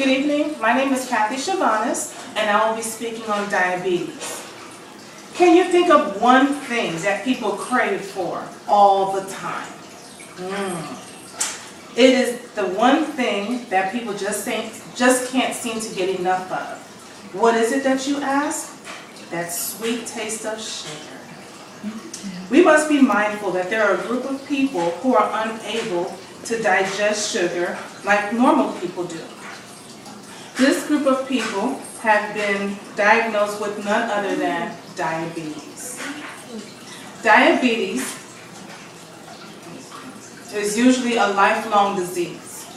Good evening, my name is Chavannes, and I will be speaking on diabetes. Can you think of one thing that people crave for all the time? It is the one thing that people just can't seem to get enough of. What is it that you ask? That sweet taste of sugar. We must be mindful that there are a group of people who are unable to digest sugar like normal people do. This group of people have been diagnosed with none other than diabetes. Diabetes is usually a lifelong disease.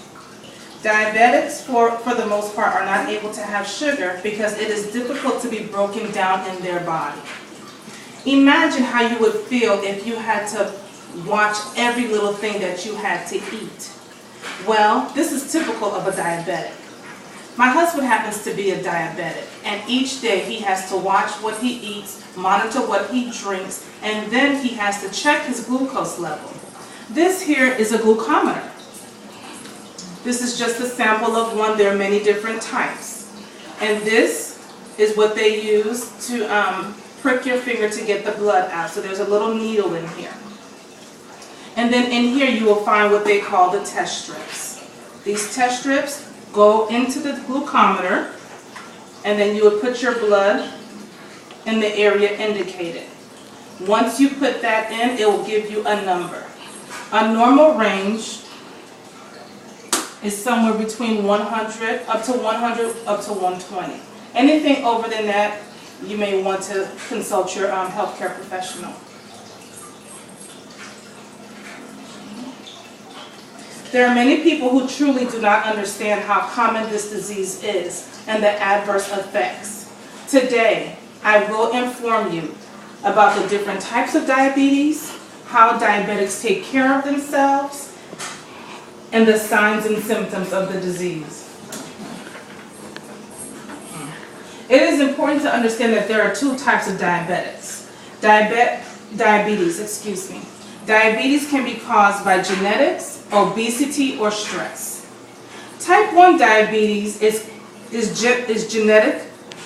Diabetics, for the most part, are not able to have sugar because it is difficult to be broken down in their body. Imagine how you would feel if you had to watch every little thing that you had to eat. Well, this is typical of a diabetic. My husband happens to be a diabetic, and each day he has to watch what he eats, monitor what he drinks, and then he has to check his glucose level. This here is a glucometer. This is just a sample of one. There are many different types. And this is what they use to prick your finger to get the blood out. So there's a little needle in here. And then in here you will find what they call the test strips. These test strips go into the glucometer, and then you would put your blood in the area indicated. Once you put that in, it will give you a number. A normal range is somewhere between 100 up to 120. Anything over than that, you may want to consult your healthcare professional. There are many people who truly do not understand how common this disease is and the adverse effects. Today, I will inform you about the different types of diabetes, how diabetics take care of themselves, and the signs and symptoms of the disease. It is important to understand that there are two types of diabetes. Diabetes can be caused by genetics, obesity, or stress. Type 1 diabetes is genetic,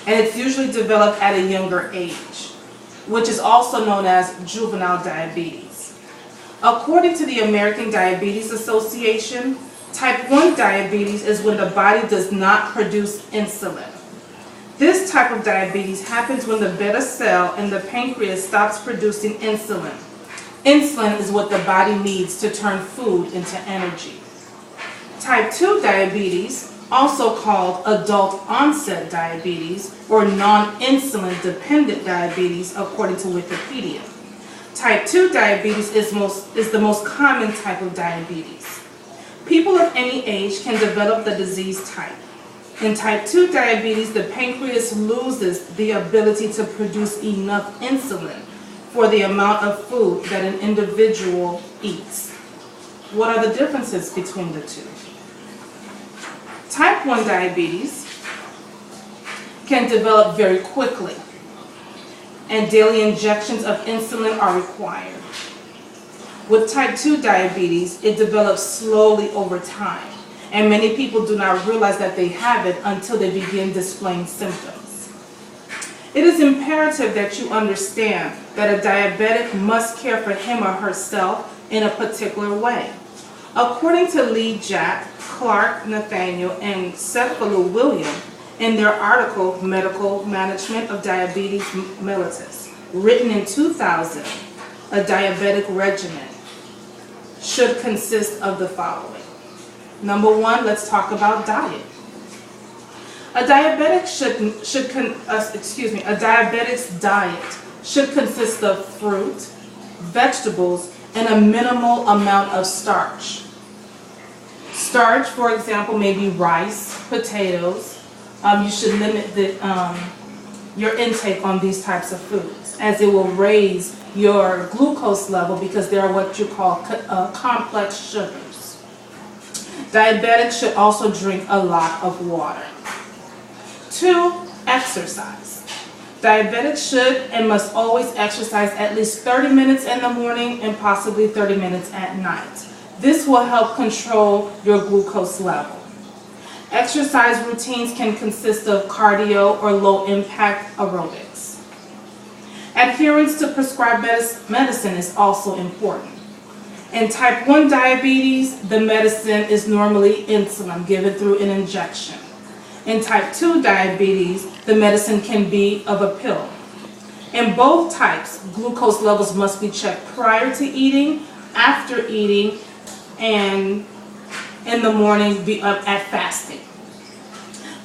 and it's usually developed at a younger age, which is also known as juvenile diabetes. According to the American Diabetes Association, type 1 diabetes is when the body does not produce insulin. This type of diabetes happens when the beta cell in the pancreas stops producing insulin. Insulin is what the body needs to turn food into energy. Type 2 diabetes, also called adult onset diabetes or non-insulin dependent diabetes according to Wikipedia. Type 2 diabetes is the most common type of diabetes. People of any age can develop the disease type. In type 2 diabetes, the pancreas loses the ability to produce enough insulin for the amount of food that an individual eats. What are the differences between the two? Type 1 diabetes can develop very quickly, and daily injections of insulin are required. With type 2 diabetes, it develops slowly over time, and many people do not realize that they have it until they begin displaying symptoms. It is imperative that you understand that a diabetic must care for him or herself in a particular way. According to Lee Jack, Clark, Nathaniel, and Cephalou William, in their article, Medical Management of Diabetes Mellitus, written in 2000, a diabetic regimen should consist of the following. Number one, let's talk about diet. A diabetic's diet should consist of fruit, vegetables, and a minimal amount of starch. Starch, for example, may be rice, potatoes. You should limit your intake on these types of foods, as it will raise your glucose level because they are what you call complex sugars. Diabetics should also drink a lot of water. 2, exercise. Diabetics should and must always exercise at least 30 minutes in the morning and possibly 30 minutes at night. This will help control your glucose level. Exercise routines can consist of cardio or low-impact aerobics. Adherence to prescribed medicine is also important. In type 1 diabetes, the medicine is normally insulin given through an injection. In type 2 diabetes, the medicine can be of a pill. In both types, glucose levels must be checked prior to eating, after eating, and in the morning at fasting.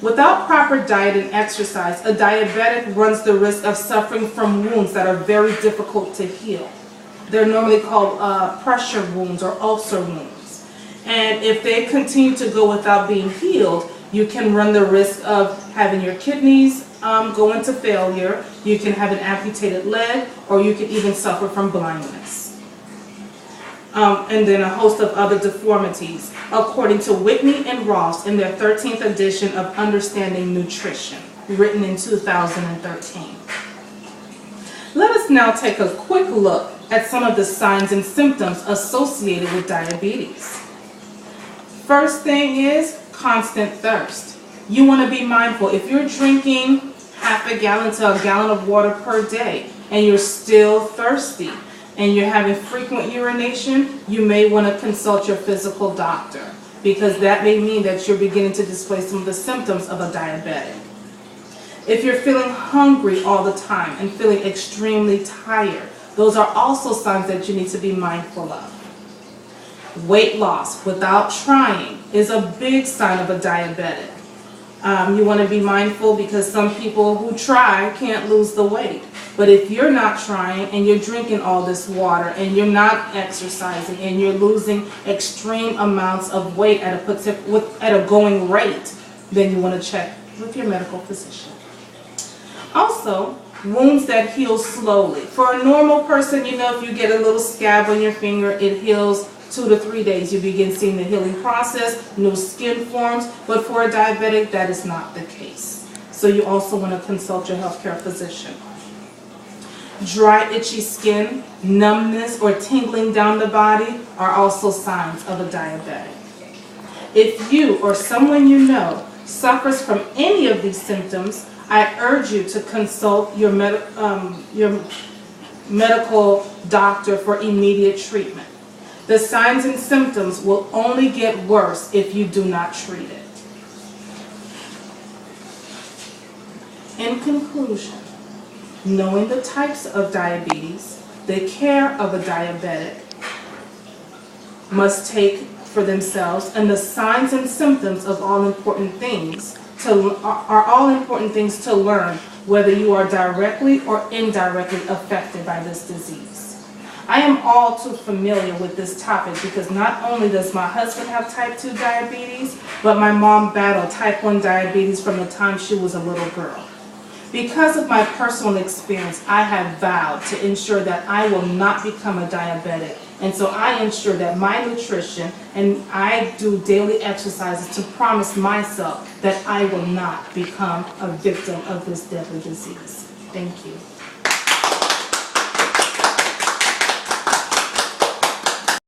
Without proper diet and exercise, a diabetic runs the risk of suffering from wounds that are very difficult to heal. They're normally called pressure wounds or ulcer wounds. And if they continue to go without being healed, you can run the risk of having your kidneys go into failure, you can have an amputated leg, or you can even suffer from blindness. And then a host of other deformities, according to Whitney and Ross in their 13th edition of Understanding Nutrition, written in 2013. Let us now take a quick look at some of the signs and symptoms associated with diabetes. First thing is constant thirst. You want to be mindful. If you're drinking half a gallon to a gallon of water per day and you're still thirsty, and you're having frequent urination, you may want to consult your physical doctor, because that may mean that you're beginning to display some of the symptoms of a diabetic. If you're feeling hungry all the time and feeling extremely tired, those are also signs that you need to be mindful of. Weight loss without trying is a big sign of a diabetic. You want to be mindful because some people who try can't lose the weight. But if you're not trying and you're drinking all this water and you're not exercising and you're losing extreme amounts of weight at a going rate, then you want to check with your medical physician. Also, wounds that heal slowly. For a normal person, you know, if you get a little scab on your finger, it heals 2 to 3 days. You begin seeing the healing process, new skin forms, but for a diabetic, that is not the case. So you also want to consult your healthcare physician. Dry, itchy skin, numbness, or tingling down the body are also signs of a diabetic. If you or someone you know suffers from any of these symptoms, I urge you to consult your medical doctor for immediate treatment. The signs and symptoms will only get worse if you do not treat it. In conclusion, knowing the types of diabetes, the care of a diabetic must take for themselves, and the signs and symptoms of all important things are all important things to learn, whether you are directly or indirectly affected by this disease. I am all too familiar with this topic because not only does my husband have type 2 diabetes, but my mom battled type 1 diabetes from the time she was a little girl. Because of my personal experience, I have vowed to ensure that I will not become a diabetic. And so I ensure that my nutrition and I do daily exercises to promise myself that I will not become a victim of this deadly disease. Thank you.